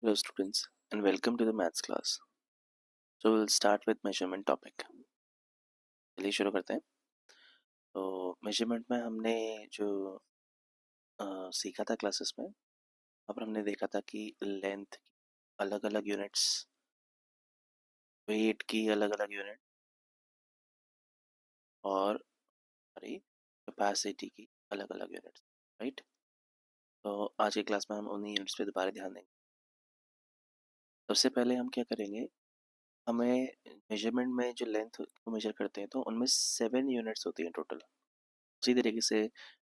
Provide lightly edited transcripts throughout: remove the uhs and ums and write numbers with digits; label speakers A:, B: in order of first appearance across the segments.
A: Hello students and welcome to the maths class. So we'll start with measurement topic. चलिए शुरू करते हैं. तो मेजरमेंट में हमने जो सीखा था क्लासेस में, और हमने देखा था कि लेंथ अलग अलग यूनिट्स, वेट की अलग अलग यूनिट और हमारी कैपेसिटी की अलग अलग यूनिट्स, राइट. तो आज की क्लास में हम उन्हीं यूनिट्स पे दोबारा ध्यान देंगे. सबसे पहले हम क्या करेंगे, हमें मेजरमेंट में जो लेंथ को मेजर करते हैं तो उनमें 7 यूनिट्स होती हैं टोटल. उसी तरीके से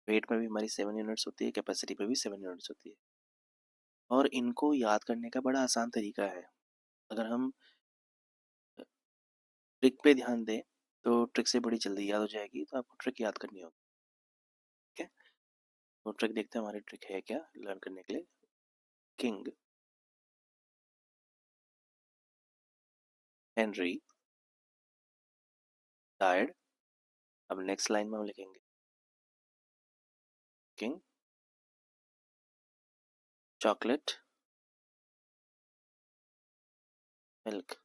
A: वेट में भी हमारी 7 यूनिट्स होती है, कैपेसिटी में भी 7 यूनिट्स होती है. और इनको याद करने का बड़ा आसान तरीका है. अगर हम ट्रिक पे ध्यान दें तो ट्रिक से बड़ी जल्दी याद हो जाएगी. तो आपको ट्रिक याद करनी होगी. ठीक है, तो ट्रिक देखते हैं हमारी ट्रिक है क्या लर्न करने के लिए. King, Henry, died. अब नेक्स्ट लाइन में हम लिखेंगे किंग, चॉकलेट, मिल्क.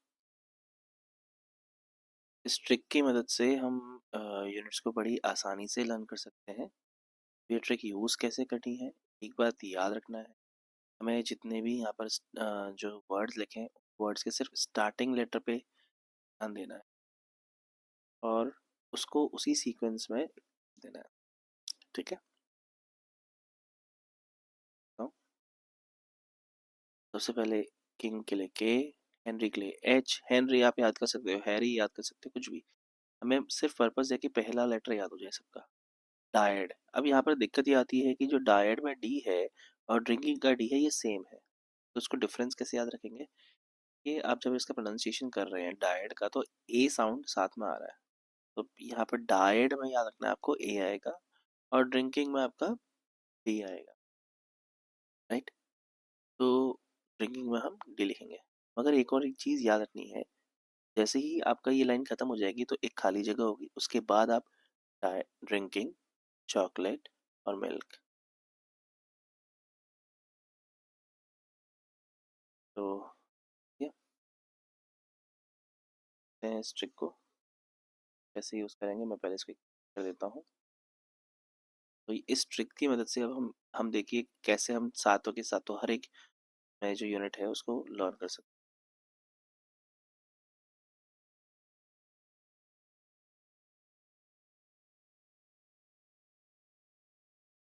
A: इस ट्रिक की मदद से हम यूनिट्स को बड़ी आसानी से लर्न कर सकते हैं. ये ट्रिक यूज़ कैसे करनी है, एक बात याद रखना है. हमें जितने भी यहाँ पर जो वर्ड्स लिखे हैं, वर्ड्स के सिर्फ स्टार्टिंग लेटर पे ध्यान देना है और उसको उसी सीक्वेंस में देना है. ठीक है, तो सबसे पहले किंग के लिए के, हेनरी के लिए एच. हेनरी आप याद कर सकते हो, हैरी याद कर सकते हो, कुछ भी. हमें सिर्फ पर्पस है कि पहला लेटर याद हो जाए सबका. डायड. अब यहाँ पर दिक्कत ये आती है कि जो डायड में डी है और ड्रिंकिंग का डी है ये सेम है. तो उसको डिफरेंस कैसे याद रखेंगे, कि आप जब इसका प्रोनाउंसिएशन कर रहे हैं डायड का तो ए साउंड साथ में आ रहा है. तो यहाँ पर डाइट में याद रखना है आपको ए आएगा और ड्रिंकिंग में आपका डी आएगा, राइट. तो ड्रिंकिंग में हम डी लिखेंगे. मगर एक और एक चीज़ याद रखनी है, जैसे ही आपका ये लाइन खत्म हो जाएगी तो एक खाली जगह होगी, उसके बाद आप ड्रिंकिंग, चॉकलेट और मिल्क. तो ये इस ट्रिक को कैसे यूज़ करेंगे मैं पहले इसको कर देता हूँ. तो इस ट्रिक की मदद से अब हम देखिए कैसे हम सातों के सातों हर एक में जो यूनिट है उसको लर्न कर सकते हैं.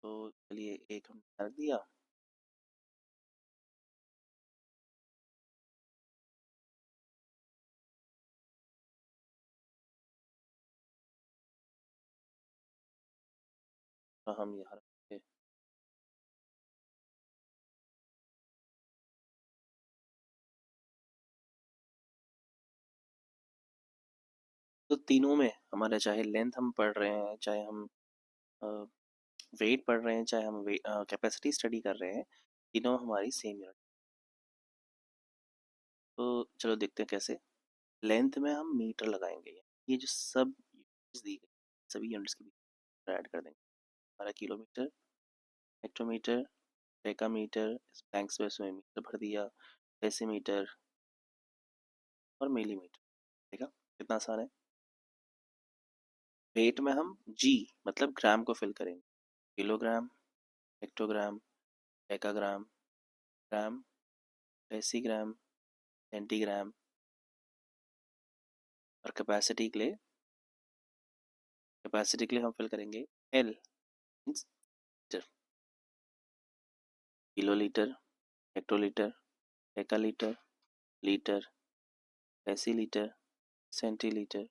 A: तो चलिए एक हम रख दिया. तो हम यहाँ रखते. तो तीनों में हमारा चाहे लेंथ हम पढ़ रहे हैं, चाहे हम वेट पढ़ रहे हैं, चाहे हम कैपेसिटी स्टडी कर रहे हैं, तीनों हमारी सेम यूनिट. तो चलो देखते हैं कैसे. लेंथ में हम मीटर लगाएंगे. ये जो सब यूनिट्स दी गई सभी यूनिट्स के बीच ऐड कर देंगे. हमारा किलोमीटर, हेक्टोमीटर, डेकामीटर, इस ब्लैंक स्पेस में मीटर भर दिया, डेसीमीटर और मिलीमीटर. ठीक है, कितना आसान है. वेट में हम जी मतलब ग्राम को फिल करेंगे. Kilogram, hectogram, decagram, gram, decigram, centigram. और कैपेसिटी के लिए हम फिल करेंगे L means litre. Kilolitre, hectolitre, decalitre, litre, decilitre, centilitre.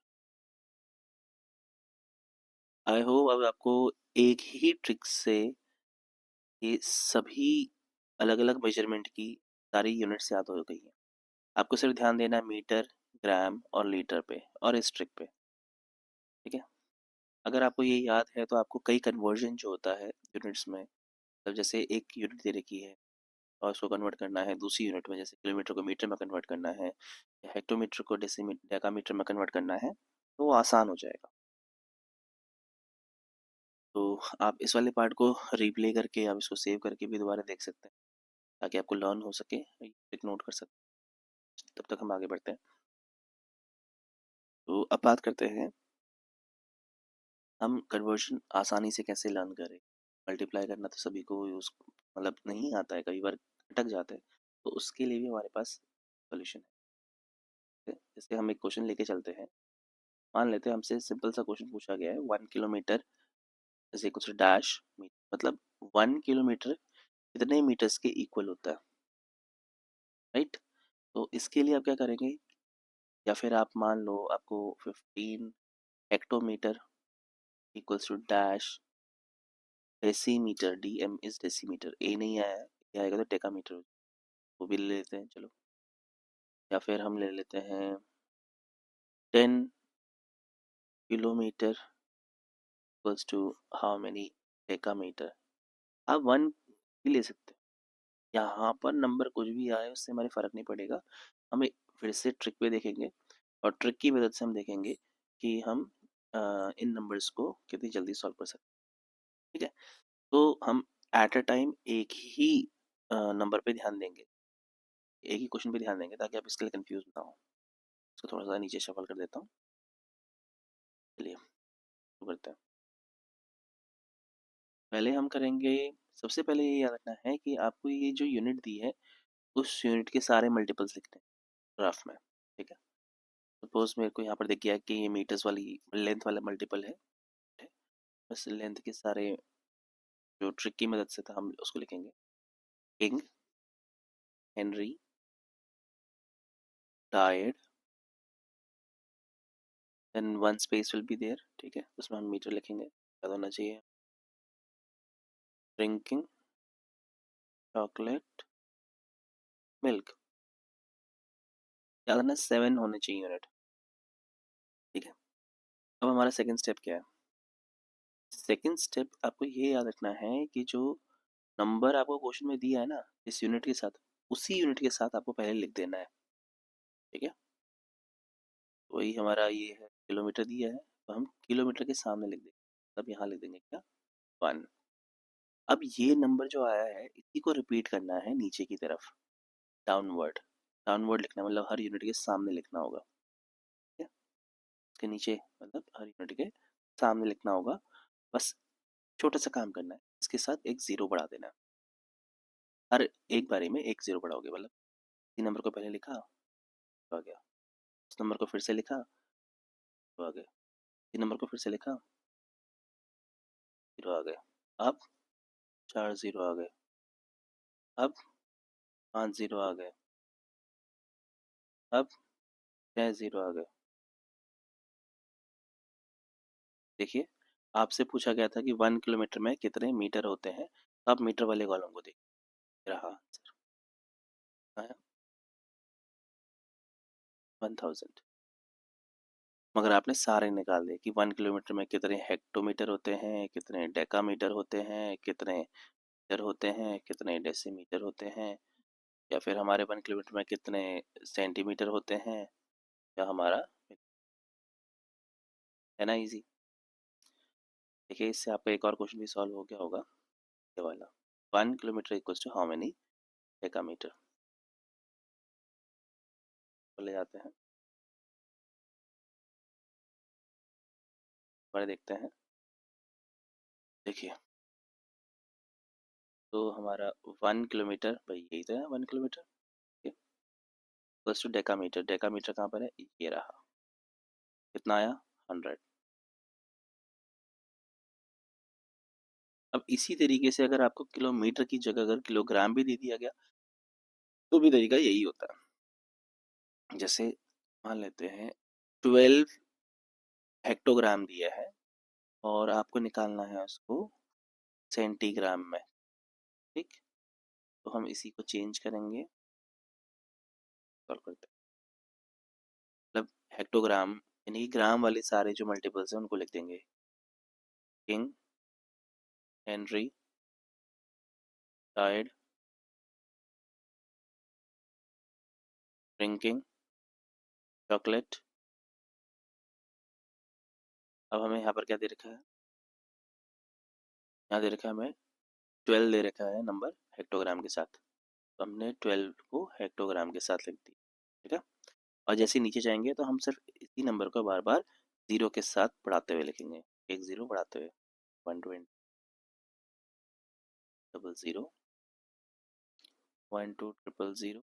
A: I hope अब आपको एक ही ट्रिक से ये सभी अलग अलग मेजरमेंट की सारी यूनिट्स याद हो गई हैं. आपको सिर्फ ध्यान देना है मीटर, ग्राम और लीटर पे और इस ट्रिक पे. ठीक है, अगर आपको ये याद है तो आपको कई कन्वर्जन जो होता है यूनिट्स में, मतलब जैसे एक यूनिट दे रखी है और उसको कन्वर्ट करना है दूसरी यूनिट में, जैसे किलोमीटर को मीटर में कन्वर्ट करना है या हेक्टोमीटर को डेकामीटर में कन्वर्ट करना है, तो वो आसान हो जाएगा. तो आप इस वाले पार्ट को रिप्ले करके आप इसको सेव करके भी दोबारा देख सकते हैं. ताकि आपको लर्न हो सके, एक नोट कर सकते। तब तक हम आगे बढ़ते हैं। तो अब बात करते हैं हम कन्वर्शन आसानी से कैसे लर्न करें। मल्टीप्लाई करना तो सभी को यूज मतलब नहीं आता है, कई बार अटक जाते हैं। तो उसके लिए भी हमारे पास सोल्यूशन है। जैसे हम एक क्वेश्चन लेके चलते हैं। मान लेते हैं हमसे सिंपल सा क्वेश्चन पूछा गया है 1 किलोमीटर जैसे कुछ डैश, मतलब 1 किलोमीटर कितने मीटर्स के इक्वल होता है, राइट। तो इसके लिए आप क्या करेंगे, या फिर आप मान लो आपको 15 hectometre equals to dash decimetre, DM is decimetre, A नहीं आया है, ये आएगा तो डेकामीटर, वो भी ले लेते हैं चलो। या फिर हम ले लेते हैं 10 kilometre equals to how many decametre. आप 1 भी ले सकते हैं, यहाँ पर नंबर कुछ भी आए उससे हमारे फर्क नहीं पड़ेगा। हमें फिर से ट्रिक पे देखेंगे और ट्रिक की मदद से हम देखेंगे कि हम इन नंबर्स को कितनी जल्दी सॉल्व कर सकते हैं, ठीक है। तो हम एट अ टाइम एक ही नंबर पे ध्यान देंगे, एक ही क्वेश्चन पे ध्यान देंगे, ताकि आप इसके लिए कंफ्यूज ना हो। इसको थोड़ा सा नीचे शफल कर देता हूँ। चलिए शुरू करते हैं। पहले हम करेंगे, सबसे पहले ये याद रखना है कि आपको ये जो यूनिट दी है उस यूनिट के सारे मल्टीपल्स लिखने हैं ग्राफ में, ठीक है। सपोज मेरे को यहाँ पर दिख गया कि ये मीटर्स वाली लेंथ वाला मल्टीपल है, बस लेंथ के सारे जो ट्रिक की मदद से था हम उसको लिखेंगे। King, Henry, died, then one space will be there, ठीक है, उसमें हम मीटर लिखेंगे, याद होना चाहिए। ड्रिंकिंग, चॉकलेट, मिल्क, याद होना 7 होने चाहिए यूनिट, ठीक है। अब हमारा सेकंड स्टेप क्या है। सेकंड स्टेप आपको ये याद रखना है कि जो नंबर आपको क्वेश्चन में दिया है ना इस यूनिट के साथ, उसी यूनिट के साथ आपको पहले लिख देना है, ठीक है। वही हमारा ये है, किलोमीटर दिया है तो हम किलोमीटर के सामने लिख देंगे, तब यहाँ लिख देंगे क्या, 1। अब ये नंबर जो आया है इसी को रिपीट करना है नीचे की तरफ, डाउनवर्ड। डाउनवर्ड लिखना है, मतलब हर यूनिट के सामने लिखना होगा, ठीक है। इसके नीचे मतलब हर यूनिट के सामने लिखना होगा। बस छोटा सा काम करना है, इसके साथ एक जीरो बढ़ा देना है। हर एक बारी में एक जीरो बढ़ाओगे, मतलब इस नंबर को पहले लिखा तो आ गया, उस नंबर को फिर से लिखा तो आ गया, इस नंबर को फिर से लिखा, जीरो आ गया। अब 4 जीरो आ गए, अब 5 जीरो आ गए, अब 6 जीरो आ गए। देखिए, आपसे पूछा गया था कि 1 किलोमीटर में कितने मीटर होते हैं, तो आप मीटर वाले कॉलम को देखिए, रहा आंसर आया 1000। मगर आपने सारे निकाल दिए कि 1 किलोमीटर में कितने हेक्टोमीटर होते हैं, कितने डेकामीटर होते हैं, कितने मीटर होते हैं, कितने डेसीमीटर होते हैं, या फिर हमारे 1 किलोमीटर में कितने सेंटीमीटर होते हैं, या हमारा, है ना इजी। देखिए इससे आपका एक और क्वेश्चन भी सॉल्व हो गया होगा, ये वाला 1 kilometre equals to how many decametre. चले जाते हैं और देखते हैं। देखिए तो हमारा 1 किलोमीटर, भाई यही तो है 1 kilometre, equals to decametre. Decametre कहाँ पर है, ये रहा, कितना आया, 100। अब इसी तरीके से अगर आपको किलोमीटर की जगह अगर किलोग्राम भी दे दिया गया तो भी तरीका यही होता है। जैसे मान लेते हैं 12 हेक्टोग्राम दिया है और आपको निकालना है उसको सेंटीग्राम में, ठीक। तो हम इसी को चेंज करेंगे, सॉल्व करते हैं। मतलब हेक्टोग्राम यानी ग्राम वाले सारे जो मल्टीपल्स हैं उनको लिख देंगे। King, Henry, died, drinking, chocolate. अब हमें यहाँ पर क्या दे रखा है, यहाँ दे रखा है हमें 12 दे रखा है नंबर हेक्टोग्राम के साथ, तो हमने 12 को हेक्टोग्राम के साथ लिख दिया। ठीक है। और जैसे नीचे जाएंगे तो हम सिर्फ इसी नंबर को बार बार जीरो के साथ बढ़ाते हुए लिखेंगे, एक जीरो बढ़ाते हुए। 120, 00, 12, 000,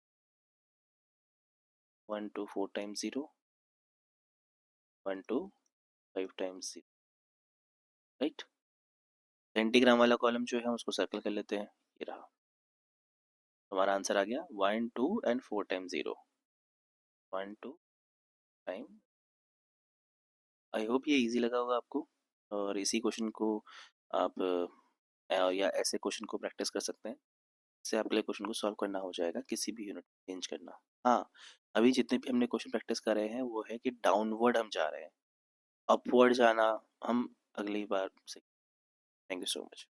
A: 12 4 टाइम्स 0, 12 5 टाइम्स 0। राइट। सेंटीग्राम वाला कॉलम जो है हम उसको सर्कल कर लेते हैं, ये रहा हमारा आंसर आ गया। 1 2 and 4 times 0, 1 2 time. I hope ये इजी लगा होगा आपको। और इसी क्वेश्चन को आप या ऐसे क्वेश्चन को प्रैक्टिस कर सकते हैं। इससे आपके लिए क्वेश्चन को सॉल्व करना हो जाएगा, किसी भी यूनिट चेंज करना। हाँ, अभी जितने भी हमने क्वेश्चन प्रैक्टिस कर रहे हैं वो है कि डाउनवर्ड हम जा रहे हैं, अपवर्ड जाना हम अगली बार से। Thank you so much.